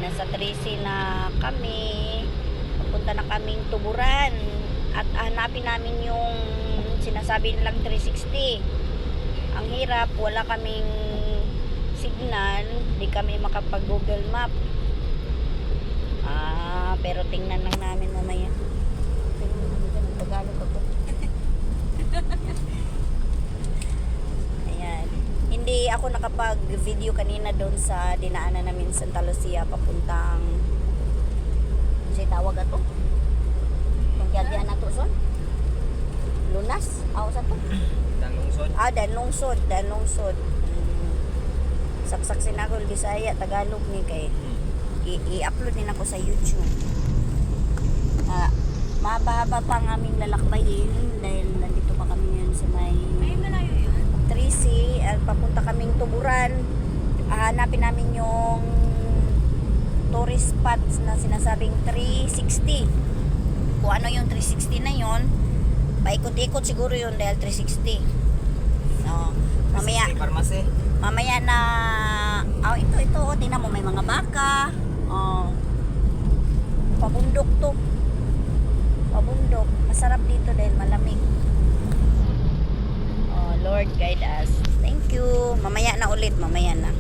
nasa 13 na kami. Papunta na kaming Tuburan. At hanapin namin yung sinasabi nilang 360. Ang hirap, wala kaming signal. Hindi kami makapag Google Map. Pero tingnan lang namin mamaya. Tagalog ako. Ayan. Hindi ako nakapag-video kanina doon sa dinaanan namin sa Santa Lucia papuntang kasi tawag ato. Kung kaya na to son? Lunas? Saan to? Danlungsod. Danlungsod. Saksak sinagol Bisaya, Tagalog ni kay i-upload din ako sa YouTube. Mahaba-haba pa ang aming lalakbayin dahil nandito pa kami ngayon sa may malayo yun. 3C at papunta kaming Tuburan. Hanapin namin yung tourist spots na sinasabing 360. Kung ano yung 360 na yun, paikot-ikot siguro yun dahil 360. No, mamaya na ito tingnan mo, may mga baka. Pabundok to. Pabundok. Masarap dito dahil malamig. Lord guide us. Thank you. Mamaya na ulit. Mamaya na.